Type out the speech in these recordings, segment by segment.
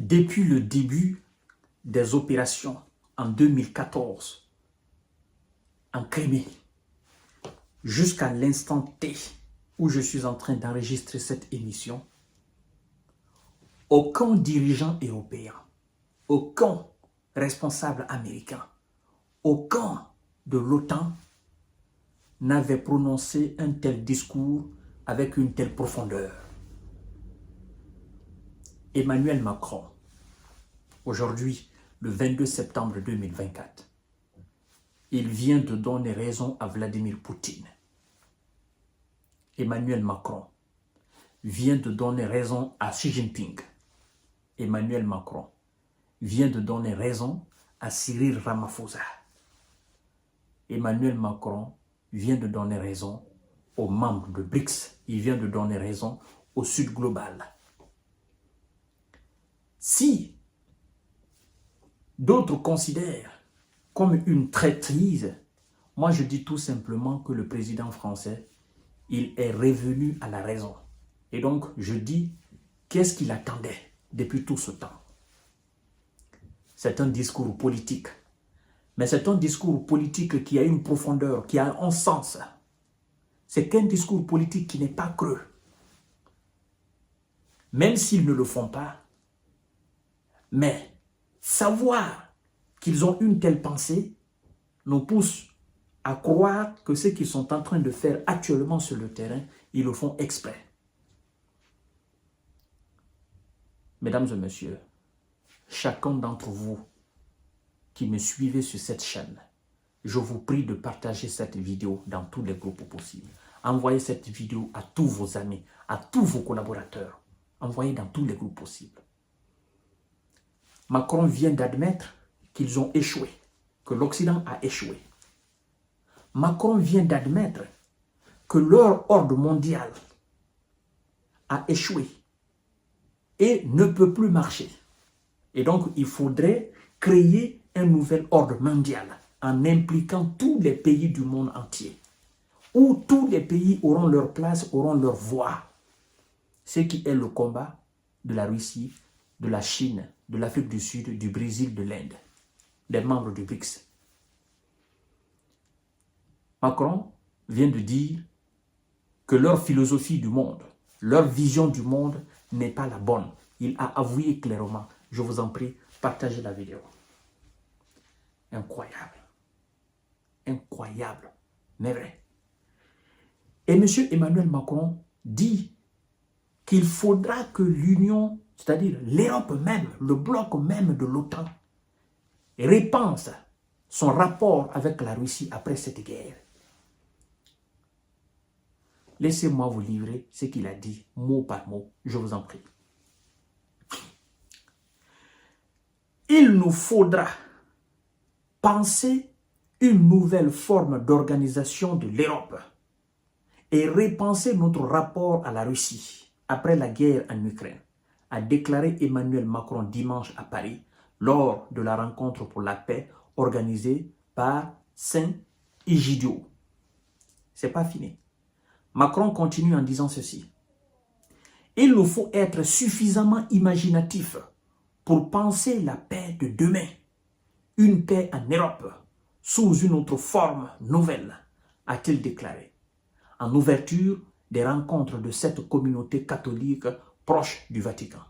Depuis le début des opérations en 2014 en Crimée, jusqu'à l'instant T où je suis en train d'enregistrer cette émission, aucun dirigeant européen, aucun responsable américain, aucun de l'OTAN n'avait prononcé un tel discours avec une telle profondeur. Emmanuel Macron, aujourd'hui, le 22 septembre 2024, il vient de donner raison à Vladimir Poutine. Emmanuel Macron vient de donner raison à Xi Jinping. Emmanuel Macron vient de donner raison à Cyril Ramaphosa. Emmanuel Macron vient de donner raison aux membres de BRICS. Il vient de donner raison au Sud global. Si d'autres considèrent comme une traîtrise, moi je dis tout simplement que le président français, il est revenu à la raison. Et donc je dis, qu'est-ce qu'il attendait depuis tout ce temps? C'est un discours politique. Mais c'est un discours politique qui a une profondeur, qui a un sens. C'est qu'un discours politique qui n'est pas creux. Même s'ils ne le font pas, mais savoir qu'ils ont une telle pensée nous pousse à croire que ce qu'ils sont en train de faire actuellement sur le terrain, ils le font exprès. Mesdames et messieurs, chacun d'entre vous qui me suivez sur cette chaîne, je vous prie de partager cette vidéo dans tous les groupes possibles. Envoyez cette vidéo à tous vos amis, à tous vos collaborateurs. Envoyez dans tous les groupes possibles. Macron vient d'admettre qu'ils ont échoué, que l'Occident a échoué. Macron vient d'admettre que leur ordre mondial a échoué et ne peut plus marcher. Et donc, il faudrait créer un nouvel ordre mondial en impliquant tous les pays du monde entier, où tous les pays auront leur place, auront leur voix. Ce qui est le combat de la Russie, de la Chine, de l'Afrique du Sud, du Brésil, de l'Inde, des membres du BRICS. Macron vient de dire que leur philosophie du monde, leur vision du monde n'est pas la bonne. Il a avoué clairement. Je vous en prie, partagez la vidéo. Incroyable. Incroyable, mais vrai. Et M. Emmanuel Macron dit qu'il faudra que l'Union, c'est-à-dire l'Europe même, le bloc même de l'OTAN, repense son rapport avec la Russie après cette guerre. Laissez-moi vous livrer ce qu'il a dit, mot par mot, je vous en prie. Il nous faudra penser une nouvelle forme d'organisation de l'Europe et repenser notre rapport à la Russie après la guerre en Ukraine, a déclaré Emmanuel Macron dimanche à Paris lors de la rencontre pour la paix organisée par Saint Egidio. C'est pas fini. Macron continue en disant ceci. Il nous faut être suffisamment imaginatifs pour penser la paix de demain, une paix en Europe, sous une autre forme nouvelle, a-t-il déclaré, en ouverture des rencontres de cette communauté catholique proche du Vatican.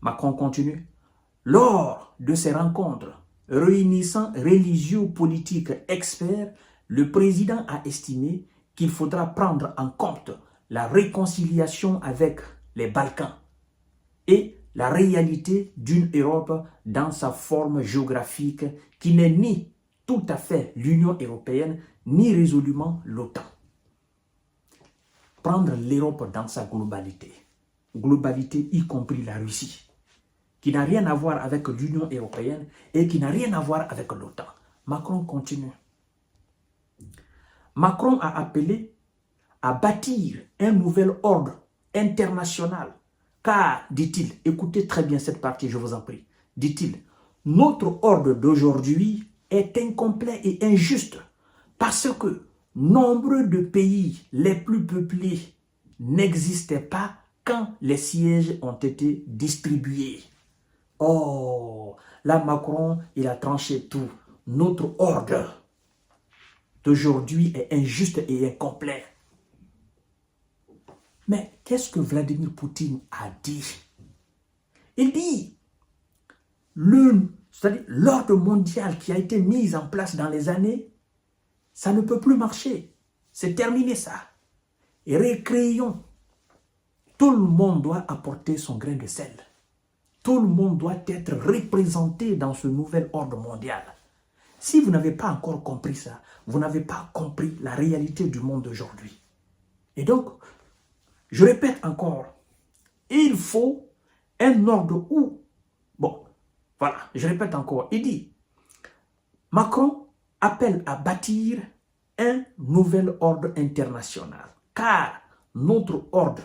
Macron continue. Lors de ces rencontres, réunissant religieux, politiques, experts, le président a estimé qu'il faudra prendre en compte la réconciliation avec les Balkans et la réalité d'une Europe dans sa forme géographique qui n'est ni tout à fait l'Union européenne, ni résolument l'OTAN. Prendre l'Europe dans sa globalité, globalité y compris la Russie, qui n'a rien à voir avec l'Union européenne et qui n'a rien à voir avec l'OTAN. Macron continue. Macron a appelé à bâtir un nouvel ordre international. Car, dit-il, écoutez très bien cette partie, je vous en prie, dit-il, notre ordre d'aujourd'hui est incomplet et injuste parce que nombre de pays les plus peuplés n'existaient pas quand les sièges ont été distribués. Oh, là Macron, il a tranché tout. Notre ordre d'aujourd'hui est injuste et incomplet. Mais qu'est-ce que Vladimir Poutine a dit? Il dit, l'ordre mondial qui a été mis en place dans les années, ça ne peut plus marcher. C'est terminé ça. Et récréons. Tout le monde doit apporter son grain de sel. Tout le monde doit être représenté dans ce nouvel ordre mondial. Si vous n'avez pas encore compris ça, vous n'avez pas compris la réalité du monde d'aujourd'hui. Et donc, je répète encore, il faut un ordre où, bon, voilà, je répète encore, il dit, Macron appelle à bâtir un nouvel ordre international, car notre ordre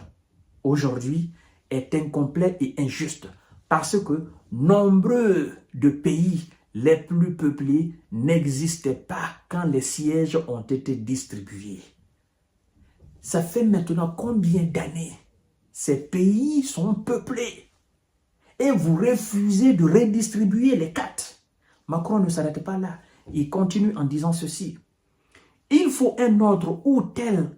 aujourd'hui est incomplet et injuste, parce que nombreux de pays les plus peuplés n'existaient pas quand les sièges ont été distribués. Ça fait maintenant combien d'années ces pays sont peuplés et vous refusez de redistribuer les cartes? Macron ne s'arrête pas là. Il continue en disant ceci. Il faut un ordre où tel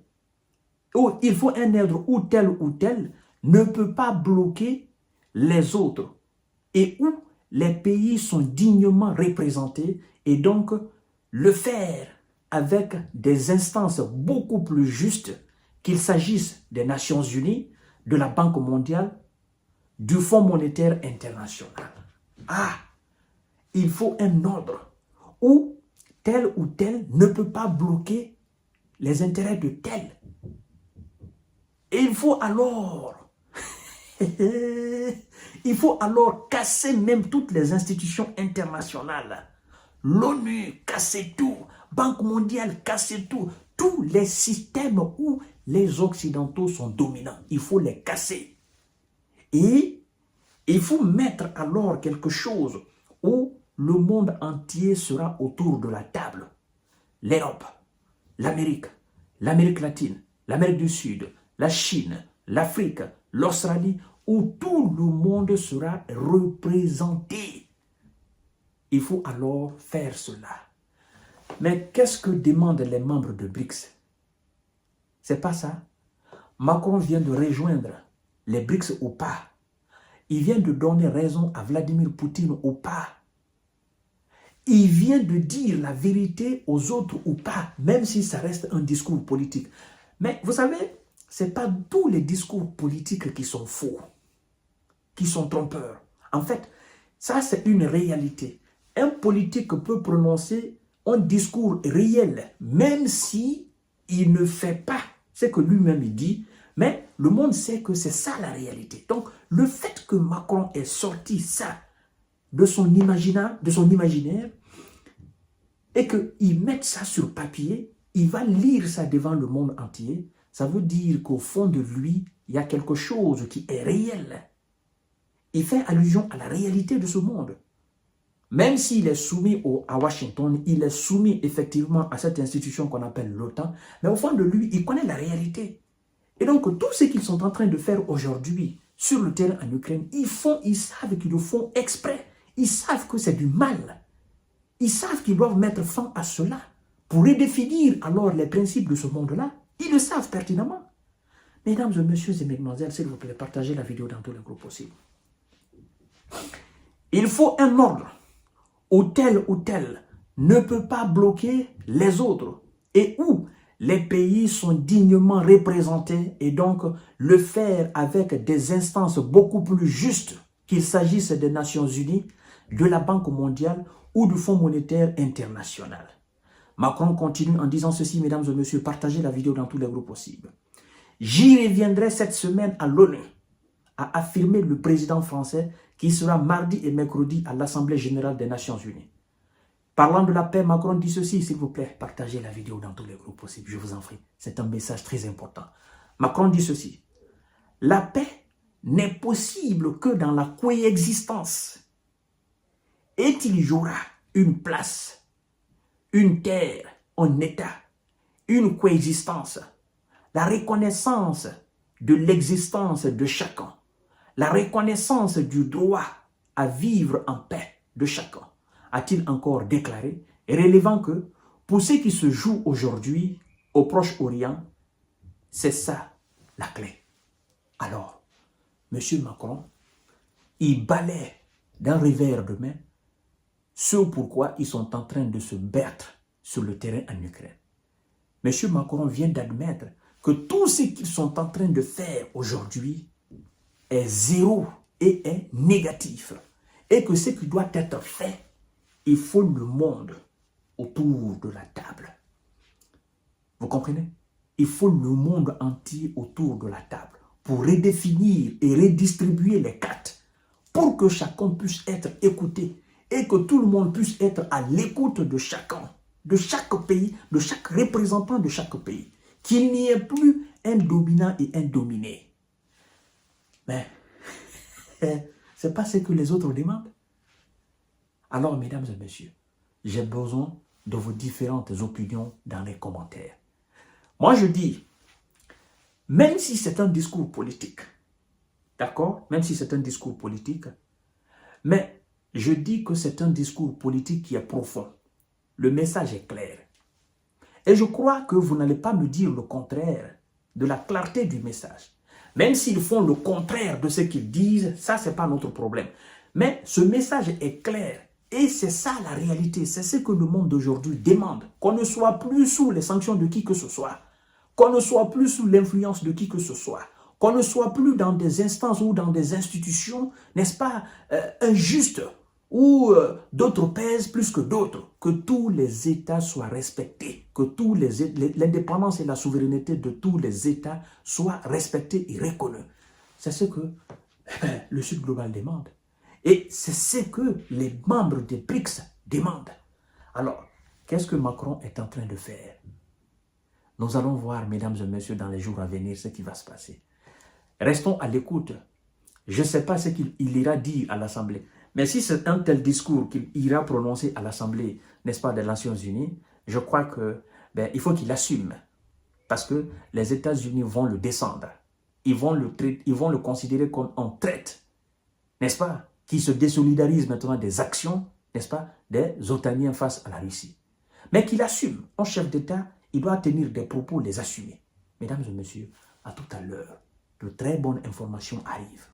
ou tel ne peut pas bloquer les autres et où les pays sont dignement représentés et donc le faire avec des instances beaucoup plus justes, qu'il s'agisse des Nations Unies, de la Banque mondiale, du Fonds monétaire international. Ah, il faut un ordre où tel ou tel ne peut pas bloquer les intérêts de tel. Et il faut alors casser même toutes les institutions internationales. L'ONU, casser tout. Banque mondiale, casser tout. Tous les systèmes où les Occidentaux sont dominants, il faut les casser. Et il faut mettre alors quelque chose où le monde entier sera autour de la table. L'Europe, l'Amérique latine, l'Amérique du Sud, la Chine, l'Afrique, l'Australie, où tout le monde sera représenté. Il faut alors faire cela. Mais qu'est-ce que demandent les membres de BRICS? C'est pas ça. Macron vient de rejoindre les BRICS ou pas. Il vient de donner raison à Vladimir Poutine ou pas. Il vient de dire la vérité aux autres ou pas, même si ça reste un discours politique. Mais vous savez, ce n'est pas tous les discours politiques qui sont faux, qui sont trompeurs. En fait, ça c'est une réalité. Un politique peut prononcer un discours réel, même si il ne fait pas ce que lui-même dit, mais le monde sait que c'est ça la réalité. Donc, le fait que Macron ait sorti ça de son imaginaire et qu'il mette ça sur papier, il va lire ça devant le monde entier, ça veut dire qu'au fond de lui, il y a quelque chose qui est réel. Il fait allusion à la réalité de ce monde. Même s'il est soumis à Washington, il est soumis effectivement à cette institution qu'on appelle l'OTAN, mais au fond de lui, il connaît la réalité. Et donc, tout ce qu'ils sont en train de faire aujourd'hui sur le terrain en Ukraine, ils savent qu'ils le font exprès. Ils savent que c'est du mal. Ils savent qu'ils doivent mettre fin à cela pour redéfinir alors les principes de ce monde-là. Ils le savent pertinemment. Mesdames et messieurs et mesdemoiselles, s'il vous plaît, partagez la vidéo dans tous les groupes possibles. Il faut un ordre où tel ne peut pas bloquer les autres et où les pays sont dignement représentés et donc le faire avec des instances beaucoup plus justes, qu'il s'agisse des Nations Unies, de la Banque mondiale ou du Fonds monétaire international. Macron continue en disant ceci, mesdames et messieurs, partagez la vidéo dans tous les groupes possibles. J'y reviendrai cette semaine à l'ONU, a affirmé le président français qui sera mardi et mercredi à l'Assemblée générale des Nations Unies. Parlant de la paix, Macron dit ceci, s'il vous plaît, partagez la vidéo dans tous les groupes possibles, je vous en prie. C'est un message très important. Macron dit ceci, la paix n'est possible que dans la coexistence. Et il y aura une place, une terre, un État, une coexistence, la reconnaissance de l'existence de chacun, la reconnaissance du droit à vivre en paix de chacun, a-t-il encore déclaré, relevant que pour ce qui se joue aujourd'hui au Proche-Orient, c'est ça la clé. Alors, M. Macron, il balaie d'un revers de main ce pourquoi ils sont en train de se battre sur le terrain en Ukraine. M. Macron vient d'admettre que tout ce qu'ils sont en train de faire aujourd'hui est zéro et est négatif. Et que ce qui doit être fait, il faut le monde autour de la table. Vous comprenez? Il faut le monde entier autour de la table pour redéfinir et redistribuer les cartes pour que chacun puisse être écouté et que tout le monde puisse être à l'écoute de chacun, de chaque pays, de chaque représentant de chaque pays. Qu'il n'y ait plus un dominant et un dominé. Mais ce n'est pas ce que les autres demandent. Alors, mesdames et messieurs, j'ai besoin de vos différentes opinions dans les commentaires. Moi, je dis, même si c'est un discours politique, d'accord? Même si c'est un discours politique, mais je dis que c'est un discours politique qui est profond. Le message est clair. Et je crois que vous n'allez pas me dire le contraire de la clarté du message. Même s'ils font le contraire de ce qu'ils disent, ça, ce n'est pas notre problème. Mais ce message est clair. Et c'est ça la réalité. C'est ce que le monde d'aujourd'hui demande. Qu'on ne soit plus sous les sanctions de qui que ce soit. Qu'on ne soit plus sous l'influence de qui que ce soit. Qu'on ne soit plus dans des instances ou dans des institutions, n'est-ce pas, injustes, où d'autres pèsent plus que d'autres, que tous les États soient respectés, que l'indépendance et la souveraineté de tous les États soient respectés et reconnus. C'est ce que le Sud global demande. Et c'est ce que les membres des BRICS demandent. Alors, qu'est-ce que Macron est en train de faire? Nous allons voir, mesdames et messieurs, dans les jours à venir, ce qui va se passer. Restons à l'écoute. Je ne sais pas ce qu'il ira dire à l'Assemblée. Mais si c'est un tel discours qu'il ira prononcer à l'Assemblée, n'est-ce pas, des Nations Unies, je crois que il faut qu'il assume. Parce que les États-Unis vont le descendre. Ils vont le considérer comme un traître, n'est-ce pas, qui se désolidarise maintenant des actions, n'est-ce pas, des Otaniens face à la Russie. Mais qu'il assume. Un chef d'État, il doit tenir des propos, les assumer. Mesdames et messieurs, à tout à l'heure. De très bonnes informations arrivent.